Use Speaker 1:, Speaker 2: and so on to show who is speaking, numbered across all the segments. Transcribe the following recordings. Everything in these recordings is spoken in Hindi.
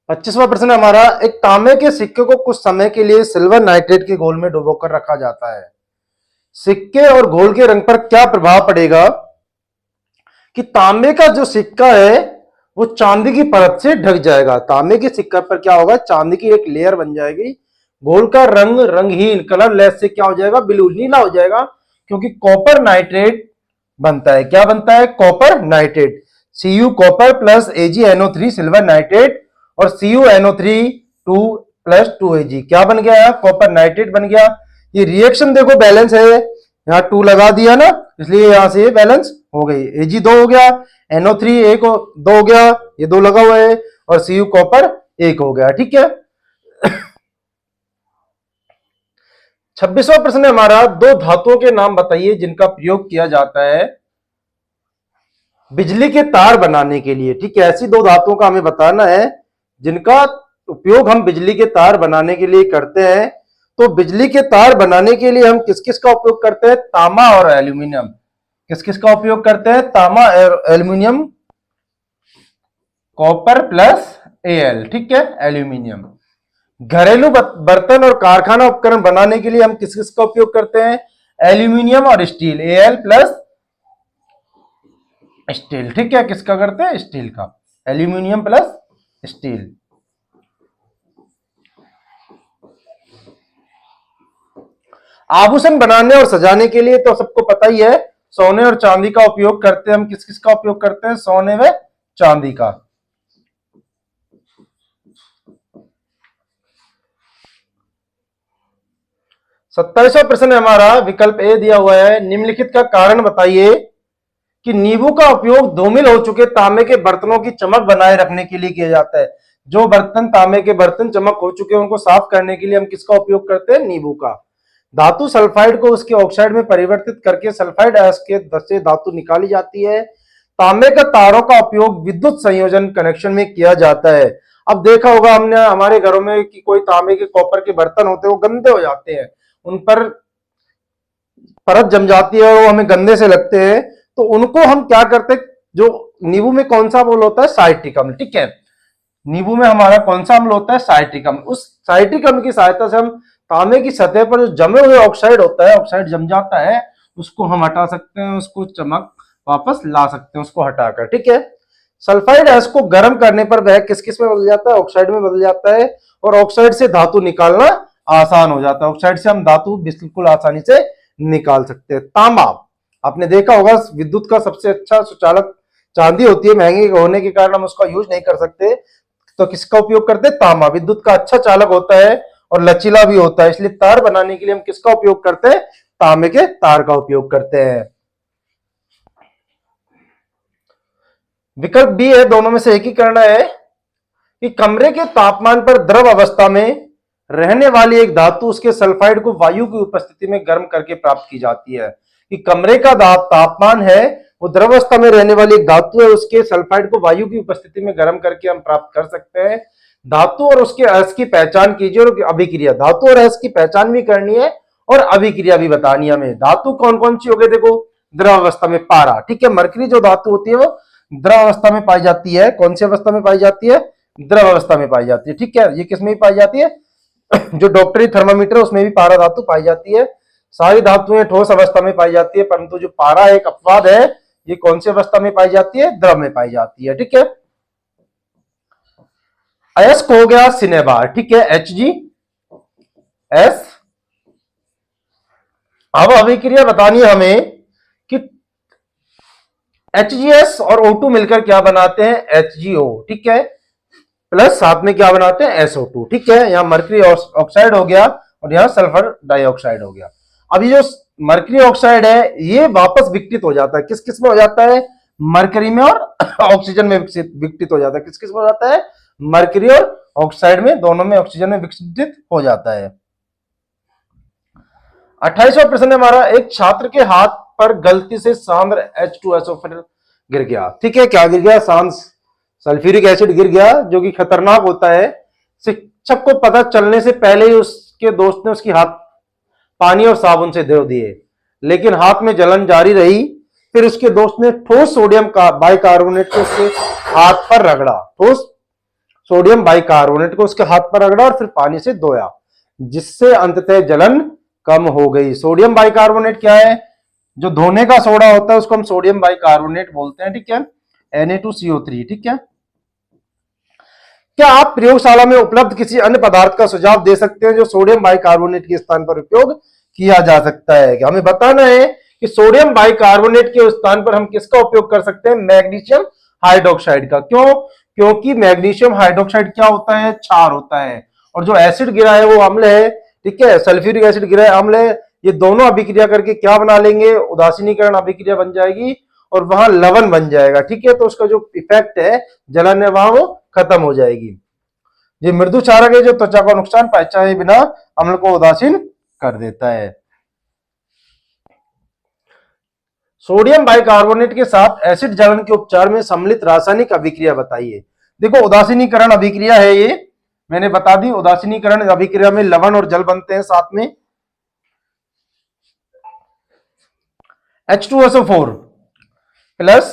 Speaker 1: 25वां प्रश्न है हमारा, एक तांबे के सिक्के को कुछ समय के लिए सिल्वर नाइट्रेट के घोल में डुबोकर रखा जाता है। सिक्के और घोल के रंग पर क्या प्रभाव पड़ेगा कि तांबे का जो सिक्का है वो चांदी की परत से ढक जाएगा। तांबे के सिक्का पर क्या होगा, चांदी की एक लेयर बन जाएगी। घोल का रंग रंगहीन कलरलेस से क्या हो जाएगा, ब्लू नीला हो जाएगा, क्योंकि कॉपर नाइट्रेट बनता है। क्या बनता है, copper nitrate. Cu copper plus AgNO3 silver nitrate और CuNO3 2 प्लस 2Ag क्या बन गया, कॉपर नाइट्रेट बन गया। ये रिएक्शन देखो बैलेंस है, यहाँ 2 लगा दिया ना, इसलिए यहां से बैलेंस हो गई। Ag 2 हो गया, NO3 1 2 हो गया, ये 2 लगा हुआ है, और Cu कॉपर 1 हो गया। ठीक है। 26वां प्रश्न है हमारा, दो धातुओं के नाम बताइए जिनका प्रयोग किया जाता है बिजली के तार बनाने के लिए। ठीक है, ऐसी दो धातुओं का हमें बताना है जिनका उपयोग हम बिजली के तार बनाने के लिए करते हैं। तो बिजली के तार बनाने के लिए हम किस किस का उपयोग करते हैं, तांबा और एल्यूमिनियम। किस किस का उपयोग करते हैं, तांबा और एल्यूमिनियम, कॉपर प्लस Al। ठीक है, एल्यूमिनियम। घरेलू बर्तन और कारखाना उपकरण बनाने के लिए हम किस किस का उपयोग करते हैं, एल्यूमिनियम और स्टील, Al प्लस स्टील। ठीक है, किसका करते हैं, स्टील का, एल्यूमिनियम प्लस स्टील। आभूषण बनाने और सजाने के लिए तो सबको पता ही है, सोने और चांदी का उपयोग करते हैं। हम किस किस का उपयोग करते हैं, सोने व चांदी का। सत्ताईसवां प्रश्न है हमारा, विकल्प ए दिया हुआ है, निम्नलिखित का कारण बताइए कि नींबू का उपयोग धूमिल हो चुके तांबे के बर्तनों की चमक बनाए रखने के लिए किया जाता है। जो बर्तन तांबे के बर्तन चमक हो चुके हैं उनको साफ करने के लिए हम किसका उपयोग करते हैं, नींबू का। धातु सल्फाइड को उसके ऑक्साइड में परिवर्तित करके सल्फाइड अयस्क के से धातु निकाली जाती है। तांबे का तारों का उपयोग विद्युत संयोजन कनेक्शन में किया जाता है। अब देखा होगा हमने हमारे घरों में कि कोई तांबे के कॉपर के बर्तन होते हैं वो गंदे हो जाते हैं, उन पर परत जम जाती है, वो हमें गंदे से लगते हैं, तो उनको हम क्या करते हैं, जो नींबू में कौन सा अम्ल होता है, साइट्रिक अम्ल। ठीक है, नींबू में हमारा कौन सा अम्ल होता है, साइट्रिक अम्ल। उस साइट्रिक अम्ल की सहायता से हम तांबे की सतह पर जो जमे हुए ऑक्साइड होता है, ऑक्साइड जम जाता है, उसको हम हटा सकते हैं, उसको चमक वापस ला सकते हैं उसको हटाकर। ठीक है, सल्फाइड अयस्क को गर्म करने पर वह किस किस में बदल जाता है, ऑक्साइड में बदल जाता है, और ऑक्साइड से धातु निकालना आसान हो जाता है। ऑक्साइड से हम धातु बिल्कुल आसानी से निकाल सकते हैं। तांबा आपने देखा होगा विद्युत का सबसे अच्छा सुचालक चांदी होती है, महंगी होने के कारण हम उसका यूज नहीं कर सकते, तो किसका उपयोग करते हैं, तांबा। विद्युत का अच्छा चालक होता है और लचीला भी होता है, इसलिए तार बनाने के लिए हम किसका उपयोग करते हैं, तांबे के तार का उपयोग करते हैं। विकल्प बी है, दोनों में से एक ही करना है कि कमरे के तापमान पर द्रव अवस्था में रहने वाली एक धातु उसके सल्फाइड को वायु की उपस्थिति में गर्म करके प्राप्त की जाती है। कि कमरे का तापमान है वो द्रव अवस्था में रहने वाली एक धातु है, उसके सल्फाइड को वायु की उपस्थिति में गर्म करके हम प्राप्त कर सकते हैं। धातु और उसके अयस्क की पहचान कीजिए और अभिक्रिया, धातु और अयस्क की पहचान भी करनी है और अभिक्रिया भी बतानी है हमें। धातु कौन कौन सी हो गई, देखो द्रव अवस्था में पारा। ठीक है, मरकरी जो धातु होती है वो द्रव अवस्था में पाई जाती है। कौन सी अवस्था में पाई जाती है, द्रव अवस्था में पाई जाती है। ठीक है, ये किसमें पाई जाती है, जो डॉक्टरी थर्मामीटर उसमें भी पारा धातु पाई जाती है। सारी धातुएं ठोस अवस्था में पाई जाती है, परंतु जो पारा एक अपवाद है, ये कौन सी अवस्था में पाई जाती है, द्रव में पाई जाती है। ठीक है, अयस्क हो गया सिनेबार। ठीक है, HgS। अब अभिक्रिया बतानी है हमें कि HgS और O2 मिलकर क्या बनाते हैं, HgO। ठीक है, प्लस साथ में क्या बनाते हैं, SO2। ठीक है, यहां मरकरी ऑक्साइड हो गया और यहां सल्फर डाइऑक्साइड हो गया। अब ये जो मरकरी ऑक्साइड है ये वापस विकसित हो जाता है, किस किस में हो जाता है, मरकरी में और ऑक्सीजन में विकसित हो जाता है। किस किस में हो जाता है, मरकरी और ऑक्साइड में, दोनों में ऑक्सीजन में विकसित हो जाता है। 28वां प्रश्न है हमारा, एक छात्र के हाथ पर गलती से सांद्र H2SO गिर गया। ठीक है, क्या गिर गया, सल्फ्यूरिक एसिड गिर गया, जो कि खतरनाक होता है। शिक्षक को पता चलने से पहले ही उसके दोस्त ने उसकी हाथ पानी और साबुन से धो दिए, लेकिन हाथ में जलन जारी रही। फिर उसके दोस्त ने ठोस सोडियम का बाइकार्बोनेट को उसके हाथ पर रगड़ा। ठोस सोडियम बाइकार्बोनेट को उसके हाथ पर रगड़ा और फिर पानी से धोया, जिससे अंततः जलन कम हो गई। सोडियम बाइकार्बोनेट क्या है? जो धोने का सोडा होता है उसको हम सोडियम बाइकार्बोनेट बोलते हैं, ठीक है, Na2CO3, ठीक है। क्या आप प्रयोगशाला में उपलब्ध किसी अन्य पदार्थ का सुझाव दे सकते हैं जो सोडियम बाइकार्बोनेट के स्थान पर उपयोग किया जा सकता है? हमें बताना है कि सोडियम बाइकार्बोनेट के स्थान पर हम किसका उपयोग कर सकते हैं? मैग्नीशियम हाइड्रोक्साइड का। क्यों? क्योंकि मैग्नीशियम हाइड्रोक्साइड क्या होता है? क्षार होता है, और जो एसिड गिरा है वो अम्ल है, ठीक है, सल्फ्यूरिक एसिड गिरा है अम्ल है। ये दोनों अभिक्रिया करके क्या बना लेंगे? उदासीनीकरण अभिक्रिया बन जाएगी और वहां लवण बन जाएगा, ठीक है। तो उसका जो इफेक्ट है, जलन है, वहां वो खत्म हो जाएगी। ये मृदु क्षारक है जो त्वचा को नुकसान पहुंचाए बिना अम्ल को उदासीन कर देता है। सोडियम बाइकार्बोनेट के साथ एसिड जलन के उपचार में सम्मिलित रासायनिक अभिक्रिया बताइए। देखो, उदासीनीकरण अभिक्रिया है, ये मैंने बता दी। उदासीनीकरण अभिक्रिया में लवण और जल बनते हैं साथ में। H2SO4 प्लस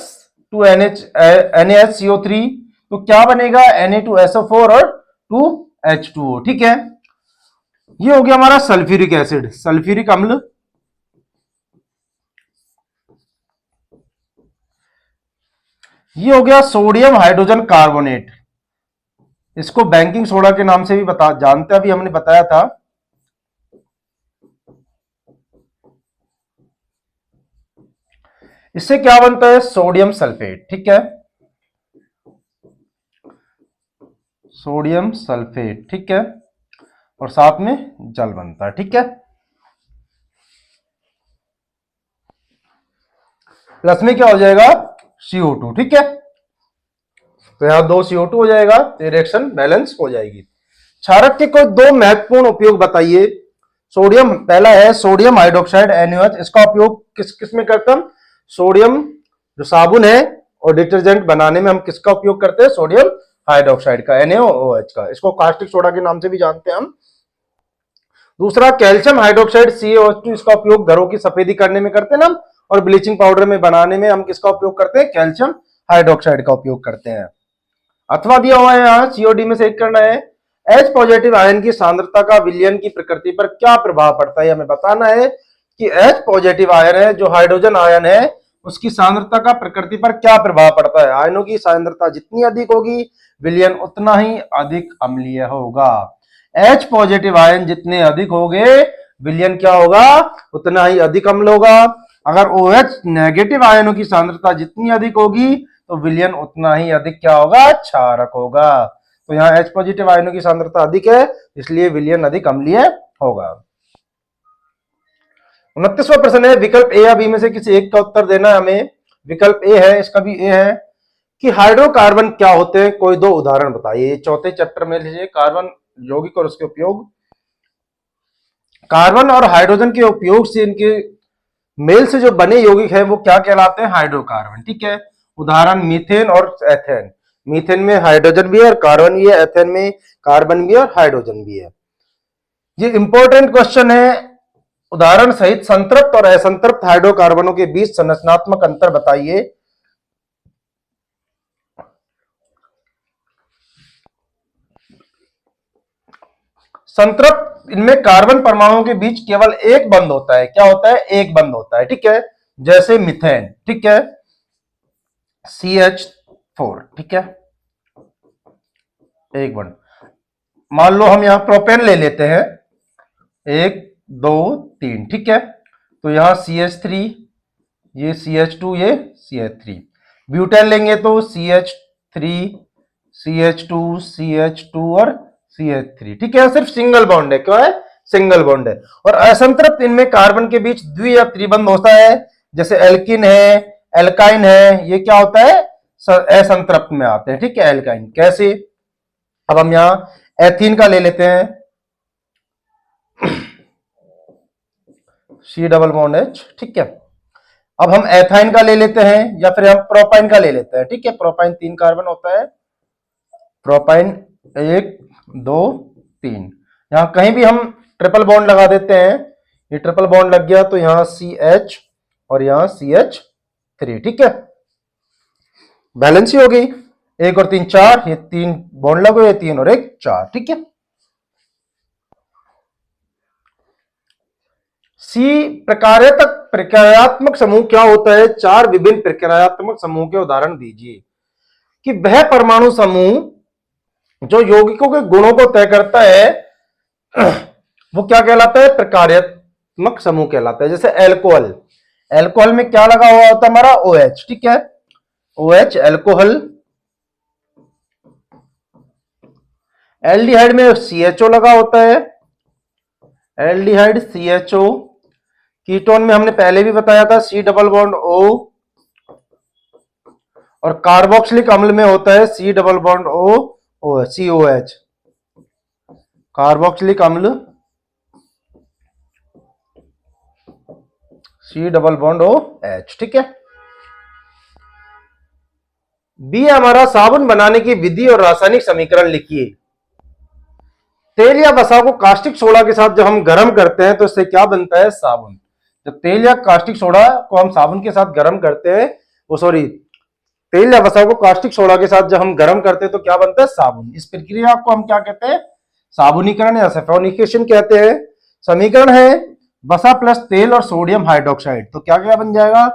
Speaker 1: 2NaHCO3, तो क्या बनेगा? Na2SO4 और 2H2O, ठीक है। ये हो गया हमारा सल्फ्यूरिक एसिड, सल्फ्यूरिक अम्ल। ये हो गया सोडियम हाइड्रोजन कार्बोनेट, इसको बैंकिंग सोडा के नाम से भी जानते हैं, अभी हमने बताया था। इससे क्या बनता है? सोडियम सल्फेट, ठीक है, सोडियम सल्फेट, ठीक है, और साथ में जल बनता है, ठीक है। प्लस में क्या हो जाएगा? CO2, ठीक है। तो यहां 2 CO2 हो जाएगा, रिएक्शन बैलेंस हो जाएगी। क्षारक के कोई 2 महत्वपूर्ण उपयोग बताइए। सोडियम, पहला है सोडियम हाइड्रोक्साइड NaOH, इसका उपयोग किस किस में करते हैं? सोडियम जो साबुन है और डिटर्जेंट बनाने में हम किसका उपयोग करते हैं? सोडियम हाइड्रोक्साइड का, NaOH का। इसको कास्टिक सोडा के नाम से भी जानते हैं हम। दूसरा कैल्शियम हाइड्रोक्साइड CaO2, इसका उपयोग घरों की सफेदी करने में करते हैं ना, और ब्लीचिंग पाउडर में बनाने में हम किसका उपयोग करते हैं? कैल्शियम हाइड्रोक्साइड का उपयोग करते हैं। अथवा दिया हुआ है यहाँ, COD में से एक करना है। H पॉजिटिव आयन की सांद्रता का विलयन की प्रकृति पर क्या प्रभाव पड़ता है? हमें बताना है कि H पॉजिटिव आयन है, जो हाइड्रोजन आयन है, उसकी सांद्रता का प्रकृति पर क्या प्रभाव पड़ता है? आयनों की सांद्रता जितनी अधिक होगी, विलयन उतना ही अधिक अम्लीय होगा। H पॉजिटिव आयन जितने अधिक होंगे, विलयन क्या होगा? उतना ही अधिक अम्ल होगा। अगर OH नेगेटिव आयनों की सांद्रता जितनी अधिक होगी, तो विलयन उतना ही अधिक क्या होगा? क्षारक होगा। तो यहाँ H पॉजिटिव आयनों की सांद्रता अधिक है, इसलिए विलयन अधिक अम्लीय होगा। 29वां प्रश्न है, विकल्प ए या बी में से किसी एक का उत्तर देना है हमें। विकल्प ए है, इसका भी ए है कि हाइड्रोकार्बन क्या होते हैं, कोई 2 उदाहरण बताइए। चौथे चैप्टर में लीजिए कार्बन यौगिक और उसके उपयोग। कार्बन और हाइड्रोजन के उपयोग से, इनके मेल से जो बने यौगिक है वो क्या कहलाते हैं? हाइड्रोकार्बन, ठीक है। उदाहरण मीथेन और एथेन। मीथेन में हाइड्रोजन भी है और कार्बन भी है, एथेन में कार्बन भी है और हाइड्रोजन भी है। ये इंपॉर्टेंट क्वेश्चन है। उदाहरण सहित संतृप्त और असंतृप्त हाइड्रोकार्बनों के बीच संरचनात्मक अंतर बताइए। संतृप्त, इनमें कार्बन परमाणुओं के बीच केवल एक बंध होता है। क्या होता है? एक बंध होता है, ठीक है। जैसे मिथेन, ठीक है, CH4, ठीक है, एक बंध। मान लो हम यहां प्रोपेन ले लेते हैं, 1 2 3, ठीक है। तो यहां CH3, ये CH2, ये CH3। ब्यूटेन लेंगे तो CH3 CH2 CH2 और CH3, ठीक है। सिर्फ सिंगल बॉन्ड है, क्या है? सिंगल बॉन्ड है। और असंतृप्त, इनमें कार्बन के बीच द्वि या त्रिबंध होता है, जैसे एल्किन है, एल्काइन है, ये क्या होता है? असंतृप्त में आते हैं, ठीक है, एल्काइन। कैसे? अब हम यहां एथीन का ले लेते हैं, C डबल बॉन्ड H, ठीक है। अब हम एथाइन का ले लेते हैं, या फिर हम प्रोपाइन का ले लेते हैं, ठीक है। प्रोपाइन 3 कार्बन होता है, प्रोपाइन 1 2 3। यहां कहीं भी हम ट्रिपल बॉन्ड लगा देते हैं, ये ट्रिपल बॉन्ड लग गया, तो यहां CH और यहां CH3, ठीक है, बैलेंस ही हो गई। एक और तीन चार, ये तीन बॉन्ड लगे, ये तीन और एक चार, ठीक है। सी प्रक्रियात्मक समूह क्या होता है? चार विभिन्न प्रक्रियात्मक समूह के उदाहरण दीजिए। कि वह परमाणु समूह जो यौगिकों के गुणों को तय करता है वो क्या कहलाता है? प्रक्रियात्मक समूह कहलाता है। जैसे एल्कोहल, एल्कोहल में क्या लगा हुआ होता है? हमारा OH, ठीक है, OH एल्कोहल। एल्डिहाइड में CHO लगा होता है, एल्डिहाइड CHO। कीटोन में हमने पहले भी बताया था C डबल बॉन्ड O, और कार्बोक्सिलिक अम्ल में होता है C double bond O, COH, carboxylic अम्ल C डबल बॉन्ड OH, ठीक है। बी हमारा साबुन बनाने की विधि और रासायनिक समीकरण लिखिए। तेल या वसा को कास्टिक सोडा के साथ जब हम गर्म करते हैं तो इससे क्या बनता है? साबुन। जब तेल या कास्टिक सोडा को हम साबुन के साथ गर्म करते हैं, तेल या वसा को कास्टिक सोडा के साथ जब हम गर्म करते हैं तो क्या बनता है? साबुन। इस प्रक्रिया को हम क्या कहते हैं? साबुनीकरण या सैफोनिकेशन कहते हैं। समीकरण है वसा प्लस तेल और सोडियम हाइड्रोक्साइड, तो क्या क्या बन जाएगा?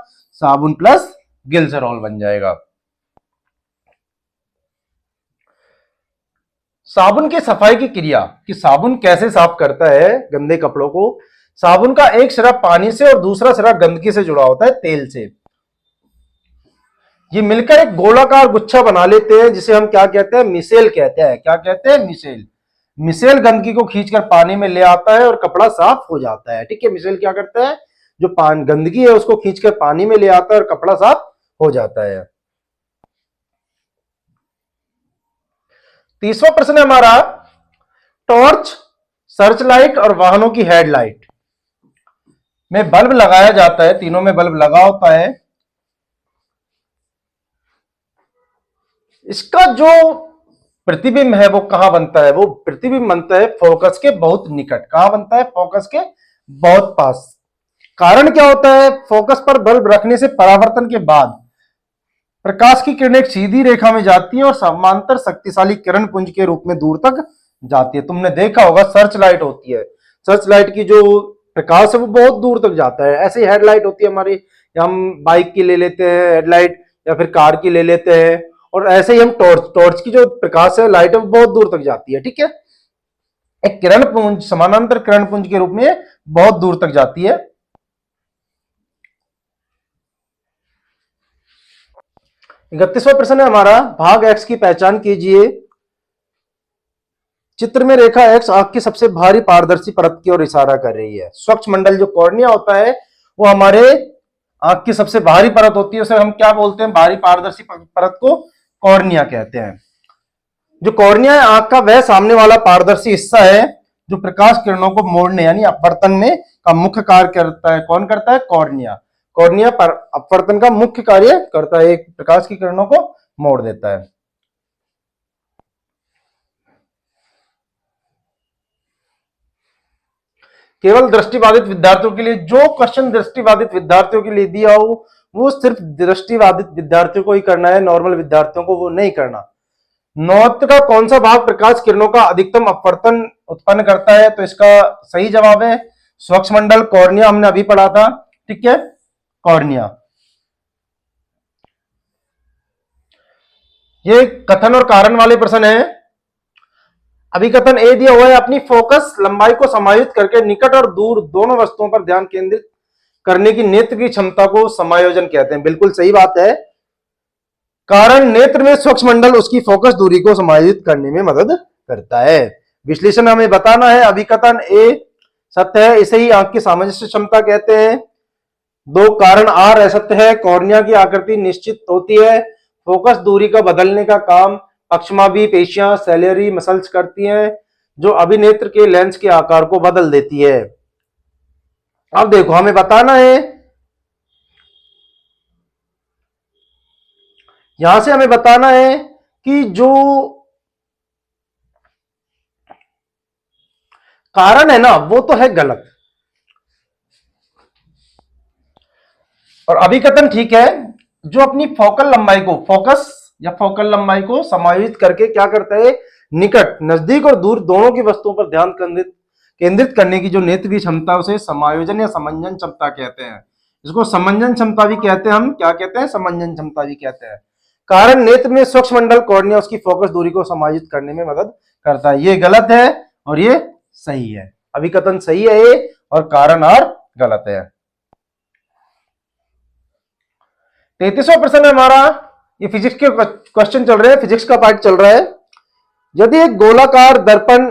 Speaker 1: साबुन प्लस ग्लिसरॉल बन जाएगा। साबुन की सफाई की क्रिया, कि साबुन कैसे साफ करता है गंदे कपड़ों को। साबुन का एक सिरा पानी से और दूसरा सिरा गंदगी से जुड़ा होता है, तेल से। ये मिलकर एक गोलाकार गुच्छा बना लेते हैं जिसे हम क्या कहते हैं? मिसेल कहते हैं। क्या कहते हैं? मिसेल। मिसेल गंदगी को खींचकर पानी में ले आता है और कपड़ा साफ हो जाता है, ठीक है। मिसेल क्या करता है? जो गंदगी है उसको खींचकर पानी में ले आता है और कपड़ा साफ हो जाता है। तीसरा प्रश्न है हमारा, टॉर्च, सर्च लाइट और वाहनों की हेडलाइट में बल्ब लगाया जाता है, तीनों में बल्ब लगा होता है। इसका जो प्रतिबिंब है वो कहां बनता है? वो प्रतिबिंब बनता है फोकस के बहुत निकट। कहां बनता है? फोकस के बहुत पास। कारण क्या होता है? फोकस पर बल्ब रखने से परावर्तन के बाद प्रकाश की किरण एक सीधी रेखा में जाती है और समांतर शक्तिशाली किरण पुंज के रूप में दूर तक जाती है। तुमने देखा होगा सर्च लाइट होती है, सर्च लाइट की जो प्रकाश है वो बहुत दूर तक जाता है। ऐसे ही हेडलाइट होती है हमारी, हम बाइक की ले लेते हैं हेडलाइट, या फिर कार की ले लेते हैं। और ऐसे ही हम टॉर्च की जो प्रकाश है, लाइट है, वो बहुत दूर तक जाती है, ठीक है। एक किरण पुंज, समानांतर किरण पुंज के रूप में बहुत दूर तक जाती है। 31वां प्रश्न है हमारा, भाग एक्स की पहचान कीजिए। चित्र में रेखा एक्स आंख की सबसे भारी पारदर्शी परत की ओर इशारा कर रही है। स्वच्छ मंडल जो कॉर्निया होता है वो हमारे आंख की सबसे भारी परत होती है, उसे हम क्या बोलते हैं? भारी पारदर्शी परत को कॉर्निया कहते हैं। जो कॉर्निया है आंख का वह सामने वाला पारदर्शी हिस्सा है जो प्रकाश किरणों को मोड़ने यानी अपवर्तन में का मुख्य कार्य करता है। कौन करता है? कॉर्निया। कॉर्निया पर अपवर्तन का मुख्य कार्य करता है, एक प्रकाश की किरणों को मोड़ देता है। केवल दृष्टिबाधित विद्यार्थियों के लिए, जो क्वेश्चन दृष्टिबाधित विद्यार्थियों के लिए दिया हो वो सिर्फ दृष्टिबाधित विद्यार्थियों को ही करना है, नॉर्मल विद्यार्थियों को वो नहीं करना। नौत्र का कौन सा भाग प्रकाश किरणों का अधिकतम अपवर्तन उत्पन्न करता है? तो इसका सही जवाब है स्वच्छ मंडल, कॉर्निया, हमने अभी पढ़ा था, ठीक है, कॉर्निया। ये कथन और कारण वाले प्रश्न है। अभिकथन ए दिया हुआ है, अपनी फोकस लंबाई को समायोजित करके निकट और दूर दोनों वस्तुओं पर ध्यान केंद्रित करने की नेत्र की क्षमता को समायोजन कहते हैं। बिल्कुल सही बात है। कारण नेत्र में स्वच्छ मंडल उसकी फोकस दूरी को समायोजित करने में मदद करता है। विश्लेषण हमें बताना है। अभिकथन ए सत्य है, इसे ही आंख की सामंजस्य क्षमता कहते हैं। दो कारण आर असत्य है, कॉर्निया की आकृति निश्चित होती है। फोकस दूरी का बदलने का काम पक्षमाभी पेशियां सैलियरी मसल्स करती हैं, जो अभिनेत्र के लेंस के आकार को बदल देती है। अब देखो हमें बताना है, यहां से हमें बताना है कि जो कारण है ना वो तो है गलत, और अभिकथन ठीक है। जो अपनी फोकल लंबाई को, फोकस या फोकल लंबाई को समायोजित करके क्या करता है, निकट, नजदीक और दूर दोनों की वस्तुओं पर ध्यान केंद्रित केंद्रित करने की जो नेत्र की क्षमता है उसे समायोजन या समंजन क्षमता कहते हैं। इसको समंजन क्षमता भी कहते हैं, हम क्या कहते हैं, समंजन क्षमता भी कहते हैं। कारण नेत्र में सूक्ष्म मंडल कॉर्निया उसकी फोकस दूरी को समायोजित करने में मदद करता है। ये गलत है और ये सही है, अभिकथन सही है ये और कारण और गलत है। 33वां प्रश्न है हमारा, ये फिजिक्स के क्वेश्चन चल रहे हैं, फिजिक्स का पार्ट चल रहा है। यदि एक गोलाकार दर्पण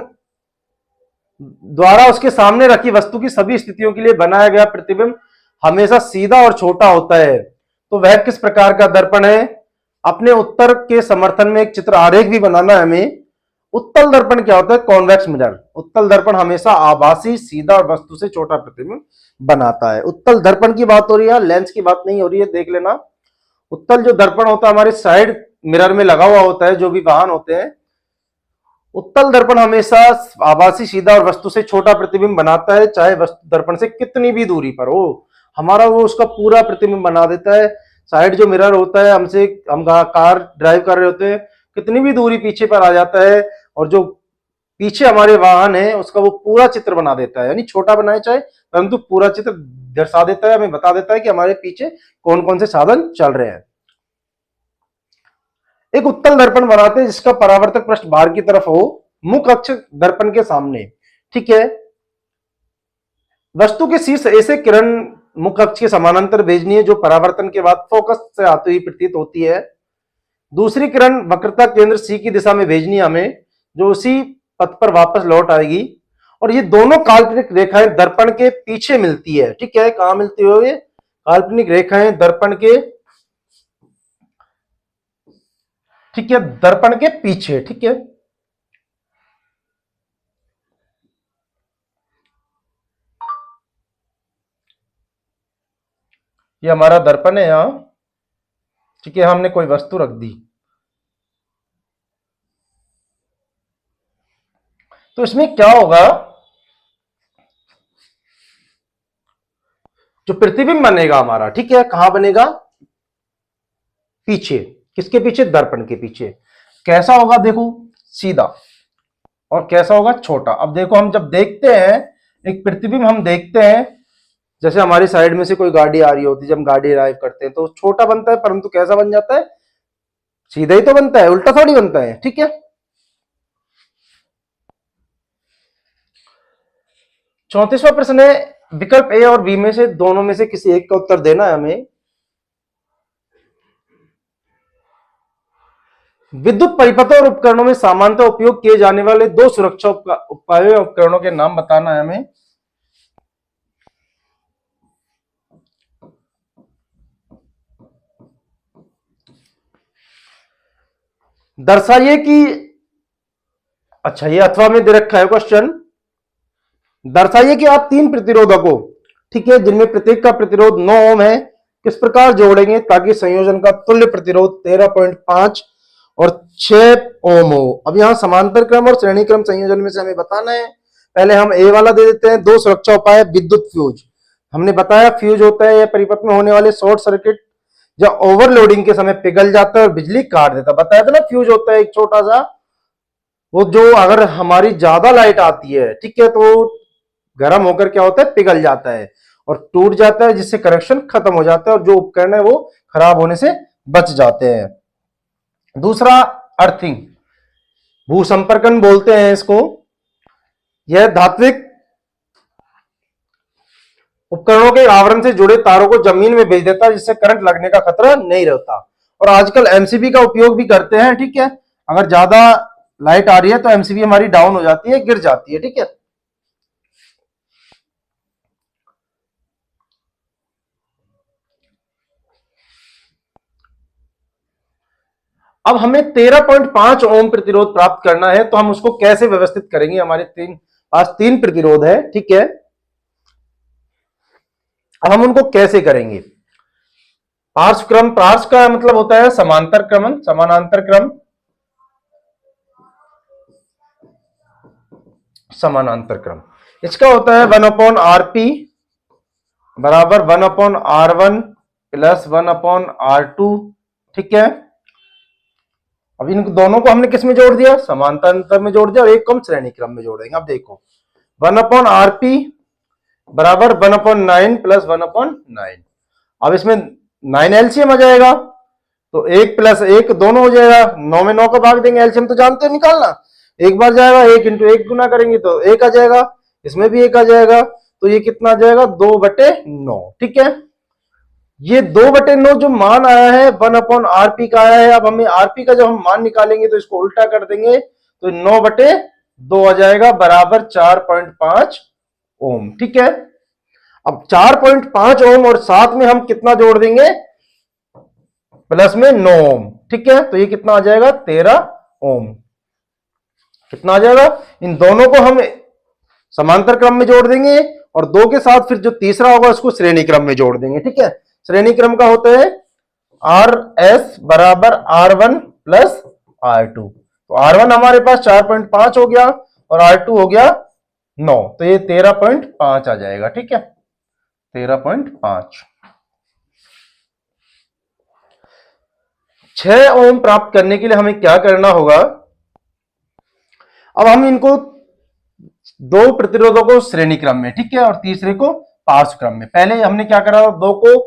Speaker 1: द्वारा उसके सामने रखी वस्तु की सभी स्थितियों के लिए बनाया गया प्रतिबिंब हमेशा सीधा और छोटा होता है तो वह किस प्रकार का दर्पण है। अपने उत्तर के समर्थन में एक चित्र आरेख भी बनाना है हमें। उत्तल दर्पण क्या होता है, कॉन्वेक्स मिरर। उत्तल दर्पण हमेशा आभासी, सीधा और वस्तु से छोटा प्रतिबिंब बनाता है। उत्तल दर्पण की बात हो रही है, लेंस की बात नहीं हो रही है, देख लेना। उत्तल जो दर्पण होता है हमारे साइड मिरर में लगा हुआ होता है, जो भी वाहन होते हैं। उत्तल दर्पण हमेशा आभासी, सीधा और वस्तु से छोटा प्रतिबिंब बनाता है, चाहे वस्तु दर्पण से कितनी भी दूरी पर हो। हमारा वो उसका पूरा प्रतिबिंब बना देता है। साइड जो मिरर होता है, हम कार ड्राइव कर रहे होते हैं, कितनी भी दूरी पीछे पर आ जाता है और जो पीछे हमारे वाहन है उसका वो पूरा चित्र बना देता है। यानी छोटा बनाए चाहे, परंतु पूरा चित्र दर्शा देता है, हमें बता देता है कि हमारे पीछे कौन कौन से साधन चल रहे हैं। एक उत्तल दर्पण बनाते हैं जिसका परावर्तक पृष्ठ बाहर की तरफ हो, मुख अक्ष दर्पण के सामने, ठीक है। वस्तु के शीर्ष ऐसे किरण मुख अक्ष के समानांतर भेजनी है जो परावर्तन के बाद फोकस से आती हुई प्रतीत होती है। दूसरी किरण वक्रता केंद्र सी की दिशा में भेजनी है हमें, जो उसी पथ पर वापस लौट आएगी। और ये दोनों काल्पनिक रेखाएं दर्पण के पीछे मिलती है, ठीक है। कहां मिलती हो, ये काल्पनिक रेखाएं दर्पण के, ठीक है, दर्पण के पीछे, ठीक है। ये हमारा दर्पण है यहां, ठीक है। हमने कोई वस्तु रख दी तो इसमें क्या होगा, जो प्रतिबिंब बनेगा हमारा, ठीक है, कहां बनेगा, पीछे। किसके पीछे, दर्पण के पीछे। कैसा होगा देखो, सीधा। और कैसा होगा, छोटा। अब देखो हम जब देखते हैं एक प्रतिबिंब, हम देखते हैं जैसे हमारी साइड में से कोई गाड़ी आ रही होती है, जब हम गाड़ी ड्राइव करते हैं तो छोटा बनता है, परंतु कैसा बन जाता है, सीधा ही तो बनता है, उल्टा थोड़ी बनता है, ठीक है। 34वां प्रश्न है, विकल्प ए और बी में से दोनों में से किसी एक का उत्तर देना है हमें। विद्युत परिपथों और उपकरणों में सामान्यतः उपयोग किए जाने वाले दो सुरक्षा उपायों या उपकरणों के नाम बताना है हमें। दर्शाइए कि, अच्छा ये अथवा में दे रखा है क्वेश्चन। दर्शाइए कि आप तीन प्रतिरोधकों, ठीक है, जिनमें प्रत्येक का प्रतिरोध 9 ओम है, किस प्रकार जोड़ेंगे ताकि संयोजन का तुल्य प्रतिरोध 13.5 और 6 ओम हो। अब यहां समांतर क्रम और श्रेणी क्रम संयोजन में से हमें बताना है। पहले हम ए वाला दे देते हैं, दो सुरक्षा उपाय, विद्युत फ्यूज। हमने बताया फ्यूज होता है यह परिपथ में होने वाले शॉर्ट सर्किट या ओवरलोडिंग के समय पिघल जाता है और बिजली काट देता है। बताया था ना, फ्यूज होता है एक छोटा सा, वो जो अगर हमारी ज्यादा लाइट आती है, ठीक है, तो गर्म होकर क्या होता है, पिघल जाता है और टूट जाता है, जिससे कनेक्शन खत्म हो जाता है और जो उपकरण है वो खराब होने से बच जाते हैं। दूसरा, अर्थिंग, भूसंपर्कन बोलते हैं इसको। यह धात्विक उपकरणों के आवरण से जुड़े तारों को जमीन में भेज देता है, जिससे करंट लगने का खतरा नहीं रहता। और आजकल एमसीबी का उपयोग भी करते हैं, ठीक है। अगर ज्यादा लाइट आ रही है तो एमसीबी हमारी डाउन हो जाती है, गिर जाती है, ठीक है। अब हमें 13.5 ओम प्रतिरोध प्राप्त करना है, तो हम उसको कैसे व्यवस्थित करेंगे। हमारे पास तीन प्रतिरोध है, ठीक है। अब हम उनको कैसे करेंगे। पार्श्व क्रम, पार्श्व का मतलब होता है समांतर क्रमण, समानांतर क्रम, समानांतर क्रम। इसका होता है 1/RP बराबर 1/R1 प्लस 1/R2, ठीक है। अब इन दोनों को हमने किस में जोड़ दिया, समांतर में जोड़ दिया, और एक को हम श्रेणी क्रम में जोड़ देंगे। अब देखो 1/rp बराबर 1/9 प्लस 1/9। अब इसमें 9 एलसीएम आ जाएगा, तो 1 प्लस 1 दोनों हो जाएगा, 9 में 9 का भाग देंगे, एलसीएम तो जानते हो निकालना, एक बार जाएगा, 1 इंटू 1 गुना करेंगे तो 1 आ जाएगा, इसमें भी 1 आ जाएगा, तो ये कितना आ जाएगा 2/9। ठीक है, ये 2/9 जो मान आया है 1/rp का आया है। अब हमें आरपी का जब हम मान निकालेंगे तो इसको उल्टा कर देंगे, तो 9/2 आ जाएगा बराबर 4.5 ओम। ठीक है, अब 4.5 ओम और साथ में हम कितना जोड़ देंगे, प्लस में 9 ओम। ठीक है, तो ये कितना आ जाएगा 13 ओम। कितना आ जाएगा, इन दोनों को हम समांतर क्रम में जोड़ देंगे और 2 के साथ फिर जो तीसरा होगा उसको श्रेणी क्रम में जोड़ देंगे। ठीक है, श्रेणी क्रम का होता है RS बराबर R1 प्लस R2। तो R1 हमारे पास 4.5 हो गया और R2 हो गया 9, तो ये 13.5 आ जाएगा। ठीक है, 13.5। 6 ओम प्राप्त करने के लिए हमें क्या करना होगा, अब हम इनको 2 प्रतिरोधों को श्रेणी क्रम में, ठीक है, और तीसरे को पार्श्व क्रम में। पहले हमने क्या करा, 2 को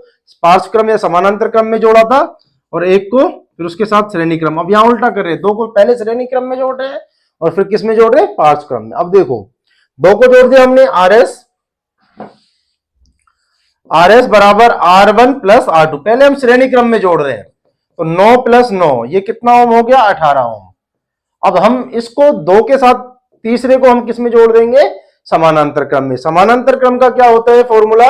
Speaker 1: पार्श्व क्रम या समानांतर क्रम में जोड़ा था और 1 को फिर उसके साथ श्रेणी क्रम। अब यहां उल्टा कर रहे हैं, 2 को पहले श्रेणी क्रम में जोड़ रहे हैं और फिर किस में जोड़ रहे हैं, पार्श्व क्रम में। अब देखो 2 को जोड़ दिया हमने, RS बराबर R1 प्लस R2, पहले हम श्रेणी क्रम में जोड़ रहे हैं, तो 9 प्लस 9 ये कितना ओम हो गया, 18 ओम। अब हम इसको 2 के साथ तीसरे को हम किस में जोड़ देंगे, समानांतर क्रम में। समानांतर क्रम का क्या होता है फॉर्मूला,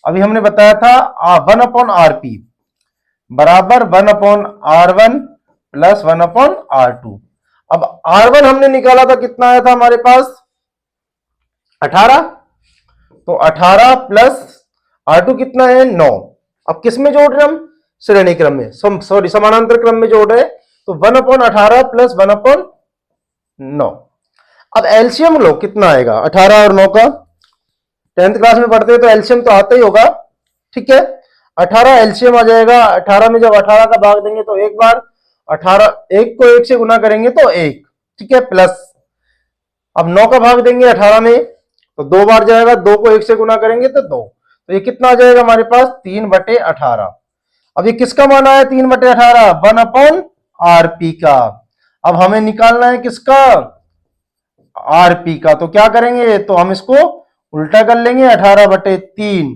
Speaker 1: अभी हमने बताया था 1/rp बराबर 1/r1 प्लस 1/r2। अब R1 हमने निकाला था, कितना आया था हमारे पास 18, तो 18 प्लस R2 कितना है 9। अब किस में जोड़ रहे हम, श्रेणी क्रम में, सॉरी समानांतर क्रम में जोड़ रहे, तो 1/18 प्लस 1/9। अब एलसीएम लो, कितना आएगा 18 और 9 का, 10th क्लास में पढ़ते हैं तो एलसीएम तो आता ही होगा। ठीक है, 18 एलसीएम आ जाएगा, 18 में जब 18 का भाग देंगे तो एक बार, 18 1 को 1 से गुना करेंगे तो 1। ठीक है, प्लस अब 9 का भाग देंगे 18 में तो 2 बार जाएगा, 2 को 1 से गुना करेंगे तो 2, तो ये कितना आ जाएगा हमारे पास 3/18। अब ये किसका मान आया 3/18, 1/rp का। अब हमें निकालना है किसका, आरपी का, तो क्या करेंगे, तो हम इसको उल्टा कर लेंगे, 18/3,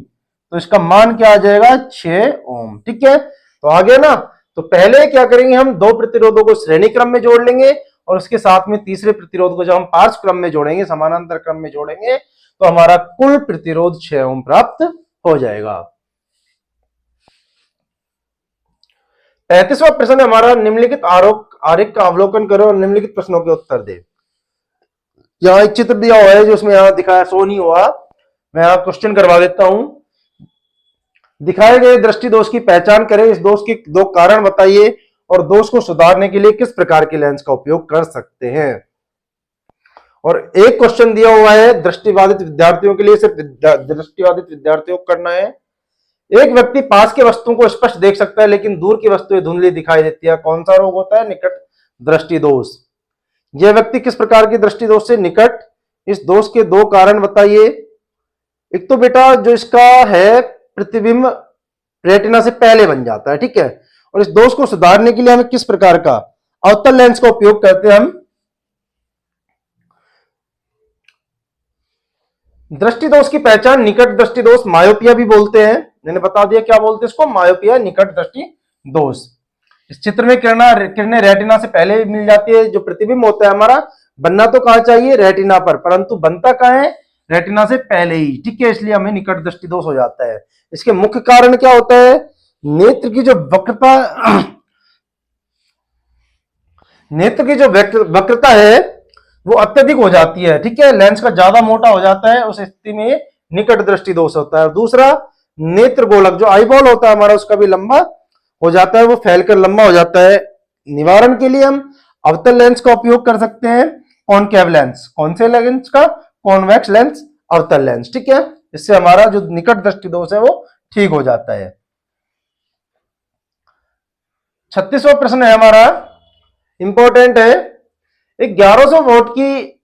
Speaker 1: तो इसका मान क्या आ जाएगा 6 ओम। ठीक है, तो आ गया ना। तो पहले क्या करेंगे, हम 2 प्रतिरोधों को श्रेणी क्रम में जोड़ लेंगे और उसके साथ में तीसरे प्रतिरोध को जब हम पार्श्व क्रम में जोड़ेंगे, समानांतर क्रम में जोड़ेंगे, तो हमारा कुल प्रतिरोध 6 ओम प्राप्त हो जाएगा। 35वां प्रश्न हमारा, निम्नलिखित आरेख का अवलोकन करो और निम्नलिखित प्रश्नों के उत्तर दे। यहां एक चित्र दिया हुआ है जो उसमें यहां दिखाया सो नहीं हुआ, मैं यहां क्वेश्चन करवा देता हूं। दिखाए गए दृष्टि दोष की पहचान करें, इस दोष के 2 कारण बताइए और दोष को सुधारने के लिए किस प्रकार के लेंस का उपयोग कर सकते हैं। और एक क्वेश्चन दिया हुआ है दृष्टिबाधित विद्यार्थियों के लिए, सिर्फ दृष्टिबाधित विद्यार्थियों को करना है। एक व्यक्ति पास के वस्तुओं को स्पष्ट देख सकता है लेकिन दूर की वस्तुएं धुंधली दिखाई देती है, कौन सा रोग होता है, निकट दृष्टि दोष। यह व्यक्ति किस प्रकार की दृष्टि दोष से निकट, इस दोष के 2 कारण बताइए। एक तो बेटा जो इसका है प्रतिबिंब रेटिना से पहले बन जाता है, ठीक है, और इस दोष को सुधारने के लिए हमें किस प्रकार का अवतल लेंस का उपयोग करते हैं हम। दृष्टि दोष की पहचान, निकट दृष्टि दोष, मायोपिया भी बोलते हैं, मैंने बता दिया क्या बोलते हैं इसको, मायोपिया, निकट दृष्टि दोष। इस चित्र में किरणें रेटिना से पहले मिल जाती है, जो प्रतिबिंब होता है हमारा बनना तो कहां चाहिए, रेटिना पर, परंतु बनता कहां है, रेटिना से पहले ही। ठीक है, इसलिए हमें निकट दृष्टि दोष हो जाता है। इसके मुख्य कारण क्या होता है, नेत्र की जो वक्रता, नेत्र की जो वक्रता है वो अत्यधिक हो जाती है। ठीक है, लेंस का ज्यादा मोटा हो जाता है, उस स्थिति में निकट दृष्टि दोष होता है। दूसरा, नेत्र गोलक जो आईबॉल होता है हमारा, उसका भी लंबा हो जाता है, वो फैलकर लंबा हो जाता है। निवारण के लिए हम अवतल लेंस का उपयोग कर सकते हैं, कॉनकेव लेंस, कौन से लेंस का, कॉन्वेक्स लेंस, अवतल लेंस। ठीक है, इससे हमारा जो निकट दृष्टि दोष है वो ठीक हो जाता है। 36वां प्रश्न है हमारा, इंपॉर्टेंट है। एक 1100 वोल्ट की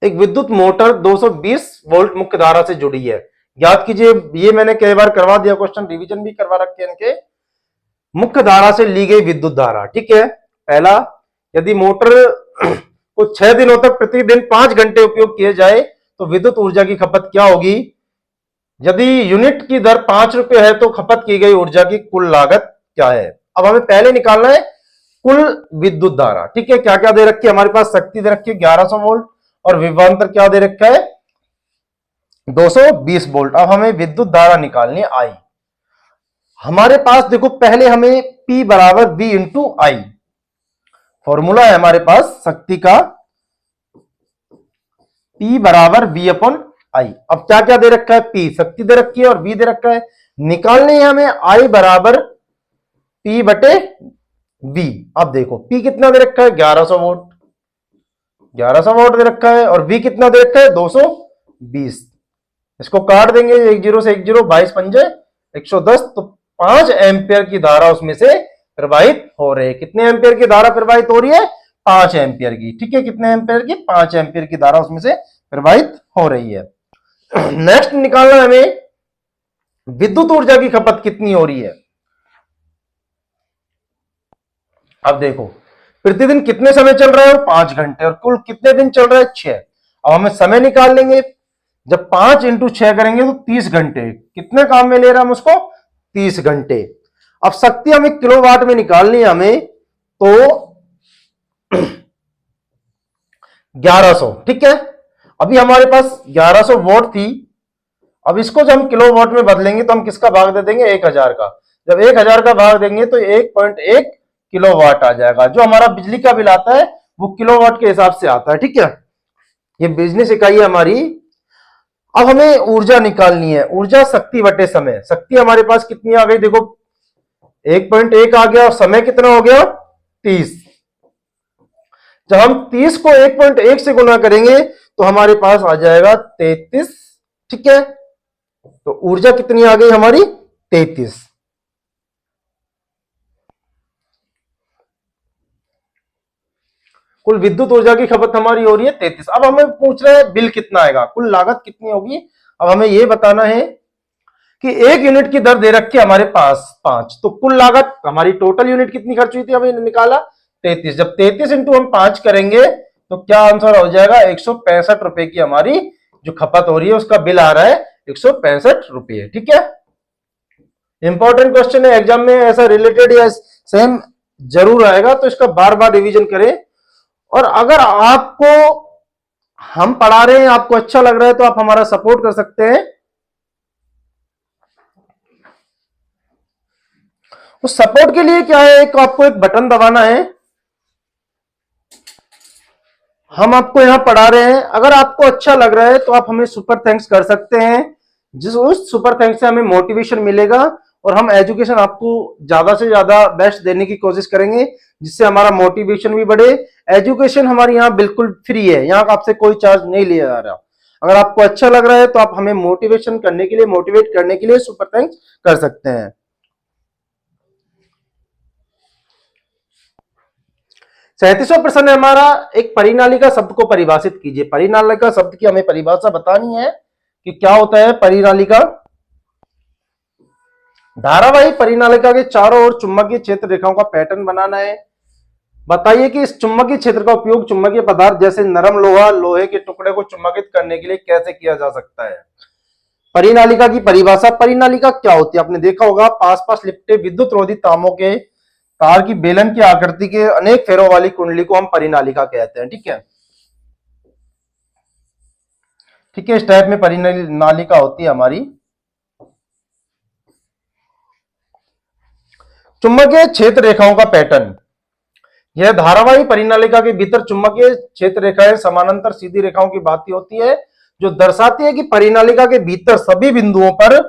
Speaker 1: एक विद्युत मोटर 220 वोल्ट मुख्य धारा से जुड़ी है। याद कीजिए, ये मैंने कई बार करवा दिया, क्वेश्चन रिवीजन भी करवा रखे हैं इनके। मुख्य धारा से ली गई विद्युत धारा, ठीक है। पहला, यदि मोटर को 6 दिनों तक प्रतिदिन 5 घंटे उपयोग किए जाए तो विद्युत ऊर्जा की खपत क्या होगी। यदि यूनिट की दर 5 रुपए है तो खपत की गई ऊर्जा की कुल लागत क्या है। अब हमें पहले निकालना है कुल विद्युत धारा, ठीक है। क्या क्या दे रखी है हमारे पास, शक्ति दे रखी है 1100 वोल्ट और विभवांतर क्या दे रखा है 220 वोल्ट। अब हमें विद्युत धारा निकालनी आई। हमारे पास देखो, पहले हमें P बराबर V इंटू आई, फॉर्मूला है हमारे पास शक्ति का P बराबर V अपॉन आई। अब क्या क्या दे रखा है, P शक्ति दे रखी है और V दे रखा है। निकालनी है हमें I बराबर P बटे V। अब देखो P कितना दे रखा है 1100 वोल्ट, 1100 वोल्ट दे रखा है, और V कितना दे रखा है 220। इसको काट देंगे, एक जीरो से एक जीरो, 22 पंजे 110, तो 5 एम्पियर की धारा उसमें से प्रवाहित हो रही है। कितने एम्पियर की धारा प्रवाहित हो रही है, 5 एम्पियर की, ठीक है। कितने एम्पियर की, 5 एम्पियर की धारा उसमें से प्रवाहित हो रही है। नेक्स्ट निकालना है हमें विद्युत ऊर्जा की खपत कितनी हो रही है। अब देखो, प्रतिदिन कितने समय चल रहा है, 5 घंटे, और कुल कितने दिन चल रहा है, 6। अब हमें समय निकाल लेंगे, जब 5 इंटू 6 करेंगे तो 30 घंटे। कितने काम में ले रहा है हम उसको, 30 घंटे। अब शक्ति हमें किलोवाट में निकालनी है हमें, तो 1100, ठीक है। अभी हमारे पास 1100 वोट थी। अब इसको जब हम किलोवाट में बदलेंगे तो हम किसका भाग दे देंगे, 1000 का। जब 1000 का भाग देंगे तो 1.1 किलोवाट आ जाएगा। जो हमारा बिजली का बिल आता है वो किलोवाट के हिसाब से आता है, ठीक है। ये बिजनेस इकाई है हमारी। अब हमें ऊर्जा निकालनी है, ऊर्जा शक्ति बटे समय। शक्ति हमारे पास कितनी आ गई, देखो 1.1 आ गया, और समय कितना हो गया 30। जब हम 30 को 1.1 से गुना करेंगे तो हमारे पास आ जाएगा 33, ठीक है। तो ऊर्जा कितनी आ गई हमारी 33। कुल विद्युत ऊर्जा की खपत हमारी हो रही है 33। अब हमें पूछ रहे हैं बिल कितना आएगा, कुल लागत कितनी होगी। अब हमें यह बताना है कि 1 यूनिट की दर दे रखी है हमारे पास 5, तो कुल लागत हमारी टोटल यूनिट कितनी खर्च हुई थी हमें निकाला 33। जब 33 इंटू हम 5 करेंगे तो क्या आंसर हो जाएगा, 165 रुपए की हमारी जो खपत हो रही है, उसका बिल आ रहा है 165 रुपए, ठीक है। इंपॉर्टेंट क्वेश्चन है, एग्जाम में ऐसा रिलेटेड या सेम जरूर आएगा, तो इसका बार बार रिवीजन करें। और अगर आपको हम पढ़ा रहे हैं, आपको अच्छा लग रहा है, तो आप हमारा सपोर्ट कर सकते हैं। उस सपोर्ट के लिए क्या है, एक आपको एक बटन दबाना है। हम आपको यहां पढ़ा रहे हैं, अगर आपको अच्छा लग रहा है तो आप हमें सुपर थैंक्स कर सकते हैं। जिस उस सुपर थैंक्स से हमें मोटिवेशन मिलेगा, और हम एजुकेशन आपको ज्यादा से ज्यादा बेस्ट देने की कोशिश करेंगे, जिससे हमारा मोटिवेशन भी बढ़े। एजुकेशन हमारी यहाँ बिल्कुल फ्री है, यहाँ आपसे कोई चार्ज नहीं लिया जा रहा। अगर आपको अच्छा लग रहा है तो आप हमें मोटिवेशन करने के लिए, मोटिवेट करने के लिए सुपर थैंक्स कर सकते हैं। 37वां प्रश्न है हमारा, एक परिनालिका शब्द को परिभाषित कीजिए। परिनालिका शब्द की हमें परिभाषा बतानी है कि क्या होता है परिनालिका। धारावाही परिनालिका के चारों ओर चुंबकीय क्षेत्र रेखाओं का पैटर्न बनाना है। बताइए कि इस चुंबकीय क्षेत्र का उपयोग चुंबकीय पदार्थ जैसे नरम लोहा, लोहे के टुकड़े को चुंबकित करने के लिए कैसे किया जा सकता है। परिनालिका की परिभाषा, परिनालिका क्या होती है, आपने देखा होगा, पास पास लिपटे विद्युत रोधी तांबों के तार की बेलन की आकृति के अनेक फेरों वाली कुंडली को हम परिनालिका कहते हैं, ठीक है। ठीक है, इस टाइप में परिनालिका होती है हमारी। चुंबकीय क्षेत्र रेखाओं का पैटर्न, यह धारावाही परिनालिका के भीतर चुंबकीय क्षेत्र रेखाएं समानांतर सीधी रेखाओं की भांति होती है, जो दर्शाती है कि परिनालिका के भीतर सभी बिंदुओं पर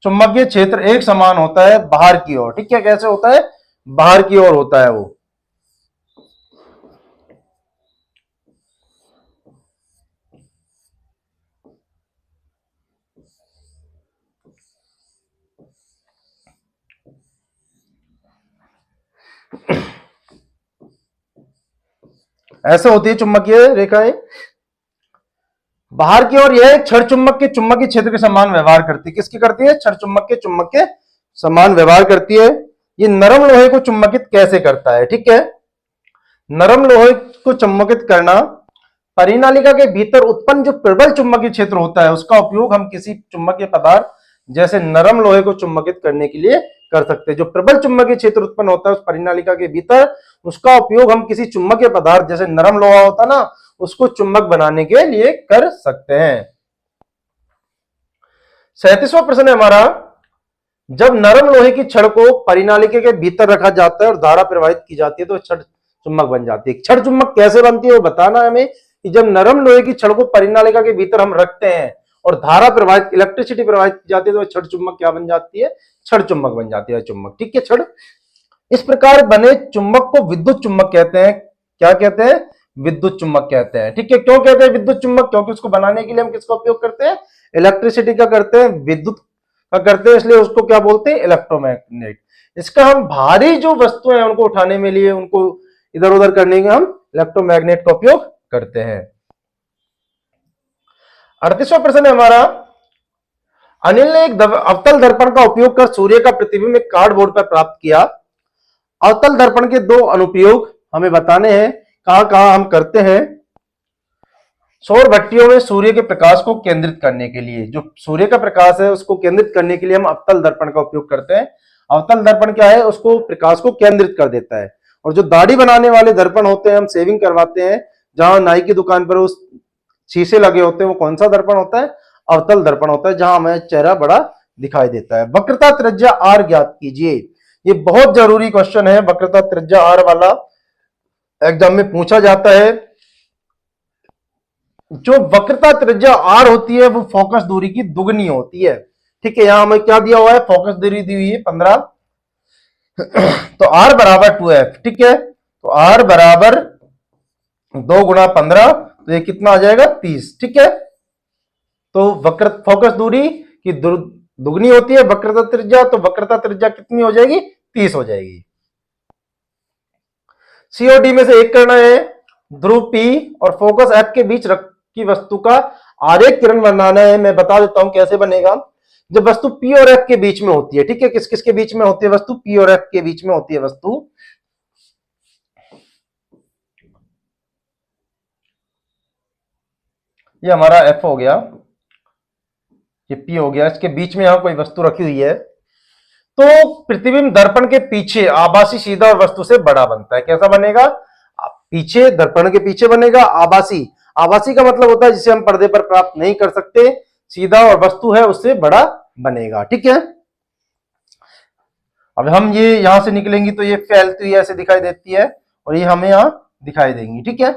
Speaker 1: चुंबकीय क्षेत्र एक समान होता है बाहर की ओर, ठीक है। कैसे होता है, बाहर की ओर होता है वो। ऐसे होती है चुंबकीय रेखाएं। बाहर की ओर यह क्षण चुंबक के चुंबकीय क्षेत्र के समान व्यवहार करती है। किसकी करती है? क्षण चुंबक के समान व्यवहार करती है। ये नरम लोहे को चुंबकित कैसे करता है? ठीक है, नरम लोहे को चुंबकित करना, परिनालिका के भीतर उत्पन्न जो प्रबल चुंबकीय क्षेत्र होता है उसका उपयोग हम किसी चुंबकीय पदार्थ जैसे नरम लोहे को चुंबकित करने के लिए कर सकते हैं। जो प्रबल चुंबकीय क्षेत्र उत्पन्न होता है उस परिनालिका के भीतर, उसका उपयोग हम किसी चुंबकीय पदार्थ जैसे नरम लोहा होता है ना, उसको चुंबक बनाने के लिए कर सकते हैं। 37वां प्रश्न है हमारा, जब नरम लोहे की छड़ को परिनालिका के भीतर रखा जाता है और धारा प्रवाहित की जाती है तो छड़ चुंबक बन जाती है। छड़ चुंबक कैसे बनती है वो बताना है हमें, कि जब नरम लोहे की छड़ को परिनालिका के भीतर हम रखते हैं और धारा प्रवाहित, इलेक्ट्रिसिटी प्रवाहित की जाती है तो छड़ चुंबक क्या बन जाती है? छड़ चुंबक बन जाती है, चुंबक। ठीक है, छड़। इस प्रकार बने चुंबक को विद्युत चुंबक कहते हैं। क्या कहते हैं? विद्युत चुंबक कहते हैं। ठीक है, क्यों कहते हैं विद्युत चुंबक? क्योंकि उसको बनाने के लिए हम किसका उपयोग करते हैं? इलेक्ट्रिसिटी का करते हैं, विद्युत का करते हैं, इसलिए उसको क्या बोलते हैं? इलेक्ट्रोमैग्नेट। इसका हम भारी जो वस्तुएं हैं उनको उठाने में लिए, उनको इधर उधर करने के हम इलेक्ट्रोमैग्नेट का उपयोग करते हैं। 38वां प्रश्न है हमारा, अनिल ने एक अवतल दर्पण का उपयोग कर सूर्य का प्रतिबिंब एक कार्डबोर्ड पर प्राप्त किया। अवतल दर्पण के दो अनुप्रयोग हमें बताने हैं, कहां कहां हम करते हैं। सौर भट्टियों में सूर्य के प्रकाश को केंद्रित करने के लिए, जो सूर्य का प्रकाश है उसको केंद्रित करने के लिए हम अवतल दर्पण का उपयोग करते हैं। अवतल दर्पण क्या है? उसको प्रकाश को केंद्रित कर देता है। और जो दाढ़ी बनाने वाले दर्पण होते हैं, हम शेविंग करवाते हैं, जहां नाई की दुकान पर उस शीशे लगे होते हैं, वो कौन सा दर्पण होता है? अवतल दर्पण होता है, जहां हमें चेहरा बड़ा दिखाई देता है। वक्रता त्रिज्या आर ज्ञात कीजिए। ये बहुत जरूरी क्वेश्चन है, वक्रता त्रिज्या आर वाला एग्जाम में पूछा जाता है। जो वक्रता त्रिज्या आर होती है वो फोकस दूरी की दुगनी होती है। ठीक है, यहां हमें क्या दिया हुआ है? फोकस दूरी दी हुई है 15, तो आर बराबर 2f। ठीक है, तो आर बराबर 2 गुणा 15, तो ये कितना आ जाएगा? 30। ठीक है, तो वक्र फोकस दूरी की दुगनी होती है वक्रता त्रिज्या, तो वक्रता त्रिज्या कितनी हो जाएगी? 30 हो जाएगी। सीओडी में से एक करना है, ध्रुव पी और फोकस एफ के बीच रखी वस्तु का आरेख किरण बनाना है। मैं बता देता हूं कैसे बनेगा। जब वस्तु पी और एफ के बीच में होती है, ठीक है, किस किस के बीच में होती है वस्तु? पी और एफ के बीच में होती है वस्तु। ये हमारा एफ हो गया, ये पी हो गया, इसके बीच में यहां कोई वस्तु रखी हुई है, तो प्रतिबिंब दर्पण के पीछे आभासी सीधा और वस्तु से बड़ा बनता है। कैसा बनेगा? पीछे, दर्पण के पीछे बनेगा आभासी। आभासी का मतलब होता है जिसे हम पर्दे पर प्राप्त नहीं कर सकते, सीधा और वस्तु है उससे बड़ा बनेगा। ठीक है, अब हम ये यहां से निकलेंगी तो ये फैलती हुई ऐसे दिखाई देती है और ये हमें यहां दिखाई देंगी। ठीक है,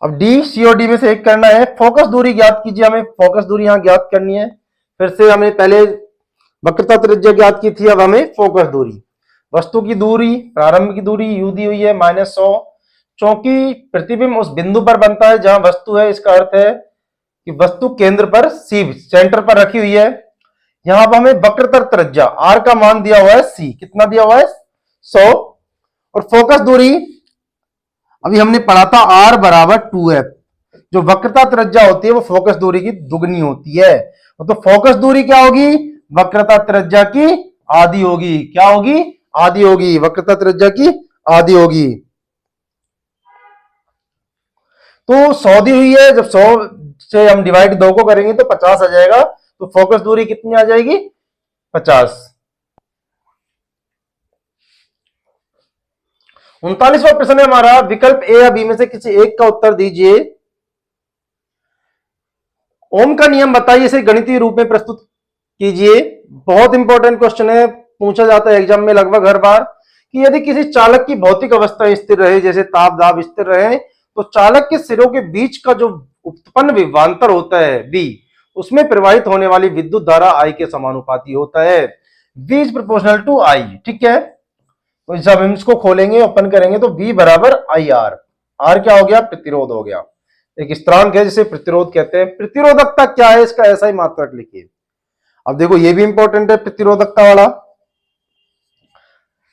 Speaker 1: अब डी सीओडी में से एक करना है। फोकस दूरी ज्ञात कीजिए, हमें फोकस दूरी यहां ज्ञात करनी है। फिर से हमने पहले वक्रता त्रिज्या ज्ञात की थी, अब हमें फोकस दूरी। वस्तु की दूरी, प्रारंभ की दूरी यू दी हुई है -100, क्योंकि प्रतिबिंब उस बिंदु पर बनता है जहां वस्तु है। इसका अर्थ है कि वस्तु केंद्र पर, सी सेंटर पर रखी हुई है। यहां पर हमें वक्रता त्रिज्या आर का मान दिया हुआ है सी, कितना दिया हुआ है? 100। और फोकस दूरी अभी हमने पढ़ा था आर बराबर 2f। जो वक्रता त्रिज्या होती है वो फोकस दूरी की दुगनी होती है, तो फोकस दूरी क्या होगी? वक्रता त्रिज्या की आधी होगी। क्या होगी? आधी होगी, वक्रता त्रिज्या की आधी होगी। तो 100 दी हुई है, जब 100 से हम डिवाइड 2 को करेंगे तो 50 आ जाएगा, तो फोकस दूरी कितनी आ जाएगी? 50। 39वां प्रश्न है हमारा, विकल्प ए या बी में से किसी एक का उत्तर दीजिए। ओम का नियम बताइए, इसे गणितीय रूप में प्रस्तुत कीजिए। बहुत इंपॉर्टेंट क्वेश्चन है, पूछा जाता है एग्जाम में लगभग हर बार, कि यदि किसी चालक की भौतिक अवस्था स्थिर रहे, जैसे ताप दाब स्थिर रहे, तो चालक के सिरों के बीच का जो उत्पन्न विभवांतर होता है V, उसमें प्रवाहित होने वाली विद्युत धारा I के समानुपाती होता है। V is proportional to I। ठीक है, तो जब हम इसको खोलेंगे, ओपन करेंगे, तो V बराबर IR। R क्या हो गया? प्रतिरोध हो गया। एक स्थिरांक है जिसे प्रतिरोध कहते हैं। प्रतिरोधकता क्या है इसका ऐसा ही मात्रक लिखिए। अब देखो ये भी इंपॉर्टेंट है प्रतिरोधकता वाला।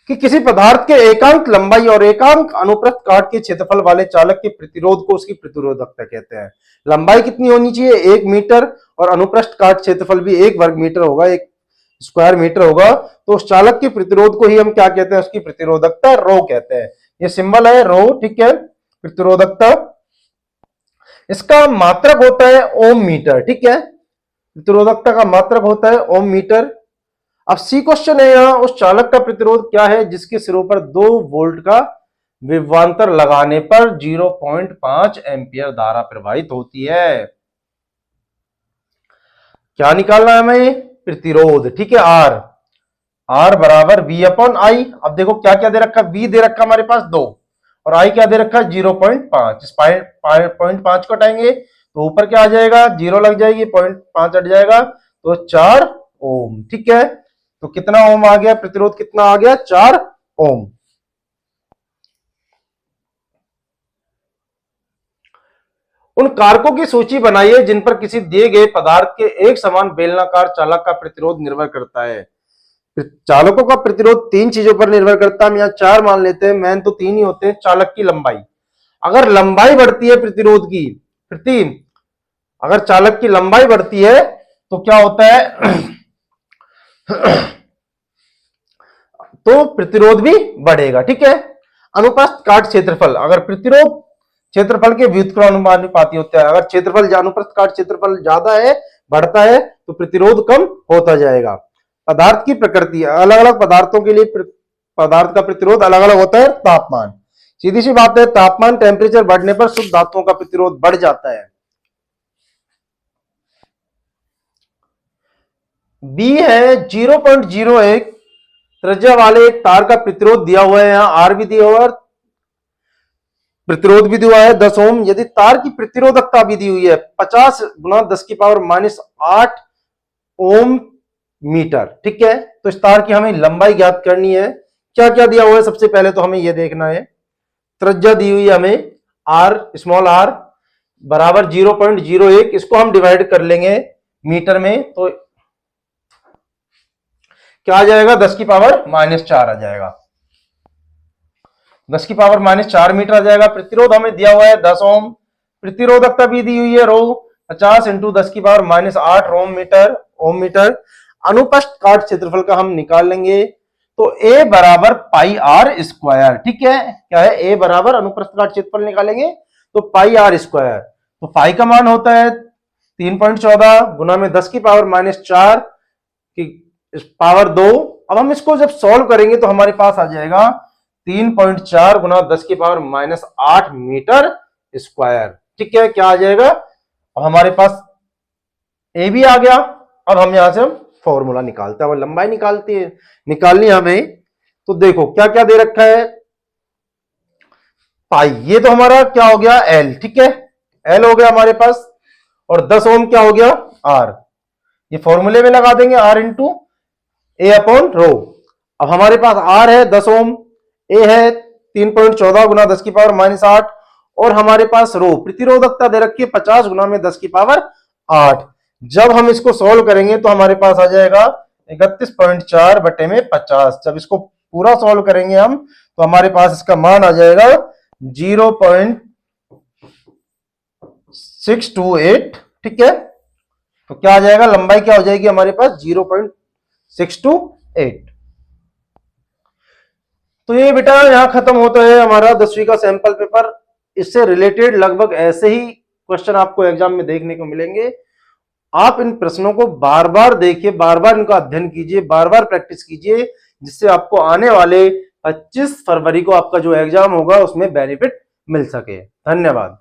Speaker 1: कि किसी पदार्थ के एकांक लंबाई और एकांक अनुप्रस्थ काट के क्षेत्रफल वाले चालक के प्रतिरोध को उसकी प्रतिरोधकता कहते हैं। लंबाई कितनी होनी चाहिए? 1 मीटर, और अनुप्रस्थ काट क्षेत्रफल भी 1 वर्ग मीटर होगा, 1 स्क्वायर मीटर होगा। तो उस चालक के प्रतिरोध को ही हम क्या कहते हैं? उसकी प्रतिरोधकता रो कहते हैं। ये सिंबल है रो, ठीक है, प्रतिरोधकता। इसका मात्रक होता है ओम मीटर, ठीक है, प्रतिरोधकता का मात्रक होता है ओम मीटर। अब सी क्वेश्चन है यहां, उस चालक का प्रतिरोध क्या है जिसके सिरों पर 2 वोल्ट का विभवांतर लगाने पर 0.5 एम्पियर धारा प्रवाहित होती है। क्या निकालना है हमें? प्रतिरोध, ठीक है, आर। आर बराबर वी अपॉन आई। अब देखो क्या क्या दे रखा है, वी दे रखा हमारे पास 2, और आई क्या दे रखा है? 0.5। इस 0.5 को हटाएंगे तो ऊपर क्या आ जाएगा? 0 लग जाएगी, 0.5 हट जाएगा तो 4 ओम, ठीक है। तो कितना ओम आ गया? प्रतिरोध कितना आ गया? 4 ओम। उन कारकों की सूची बनाइए जिन पर किसी दिए गए पदार्थ के एक समान बेलनाकार चालक का प्रतिरोध निर्भर करता है। चालकों का प्रतिरोध 3 चीजों पर निर्भर करता है, हम यहाँ 4 मान लेते हैं, मेन तो 3 ही होते हैं। चालक की लंबाई, अगर लंबाई बढ़ती है प्रतिरोध की, फिर 3, अगर चालक की लंबाई बढ़ती है तो क्या होता है? तो प्रतिरोध भी बढ़ेगा, ठीक है। अनुप्रस्थ काट क्षेत्रफल, अगर प्रतिरोध क्षेत्रफल के व्युत्क्रमानुपाती होता है, अगर क्षेत्रफल अनुप्रस्थ काट क्षेत्रफल ज्यादा है, बढ़ता है, तो प्रतिरोध कम होता जाएगा। पदार्थ की प्रकृति, अलग अलग पदार्थों के लिए पदार्थ का प्रतिरोध अलग अलग होता है। तापमान, सीधी सी बात है, तापमान टेम्परेचर बढ़ने पर शुद्ध धातुओं का प्रतिरोध बढ़ जाता है। बी है 0.01 त्रिज्या वाले एक तार का प्रतिरोध दिया हुआ है, यहां आर भी दिया हुआ है, प्रतिरोध भी दिया है 10 ओम। यदि तार की प्रतिरोधकता भी दी हुई है 50 गुना 10 की पावर -8 ओम मीटर, ठीक है। तो इस तार की हमें लंबाई ज्ञात करनी है। क्या क्या दिया हुआ है? सबसे पहले तो हमें यह देखना है, त्रिज्या दी हुई है हमें आर, स्मॉल आर बराबर 0.01, इसको हम डिवाइड कर लेंगे मीटर में, तो क्या आ जाएगा? 10 की पावर -4 आ जाएगा, 10 की पावर -4 मीटर आ जाएगा। प्रतिरोध हमें दिया हुआ है 10 ओम, प्रतिरोधकता भी दी हुई है रो 50 इंटू 10 की पावर -8 ओम मीटर। अनुप्रस्थ काट क्षेत्रफल का हम निकाल लेंगे, तो ए बराबर पाई आर स्क्वायर, ठीक है। क्या है? ए बराबर अनुप्रस्थ काट क्षेत्रफल निकालेंगे तो पाई आर स्क्वायर, तो पाई का मान होता है 3.14 गुना में 10 की पावर -4 की पावर 2। अब हम इसको जब सॉल्व करेंगे तो हमारे पास आ जाएगा 3.4 गुना 10 की पावर -8 मीटर स्क्वायर, ठीक है। क्या आ जाएगा? अब हमारे पास ए भी आ गया। अब हम यहां से हम फॉर्मूला निकालते हैं, लंबाई निकालनी हमें। तो देखो क्या क्या दे रखा है, पाई, ये तो हमारा क्या हो गया? एल, ठीक है, एल हो गया हमारे पास, और 10 ओम क्या हो गया? आर। ये फॉर्मूले में लगा देंगे, R into A upon rho. अब हमारे पास आर है 10 ओम, ए है 3.14 गुना 10 की पावर -8, और हमारे पास रो प्रतिरोधकता दे रखी है 50 गुना में 10 की पावर 8। जब हम इसको सॉल्व करेंगे तो हमारे पास आ जाएगा 31.4 बटे में 50। जब इसको पूरा सॉल्व करेंगे हम तो हमारे पास इसका मान आ जाएगा 0.628, ठीक है। तो क्या आ जाएगा? लंबाई क्या हो जाएगी हमारे पास? 0.628। तो ये बेटा यहां खत्म होता है हमारा 10वीं का सैंपल पेपर। इससे रिलेटेड लगभग ऐसे ही क्वेश्चन आपको एग्जाम में देखने को मिलेंगे। आप इन प्रश्नों को बार बार देखिए, बार बार इनका अध्ययन कीजिए, बार बार प्रैक्टिस कीजिए, जिससे आपको आने वाले 25 फरवरी को आपका जो एग्जाम होगा उसमें बेनिफिट मिल सके। धन्यवाद।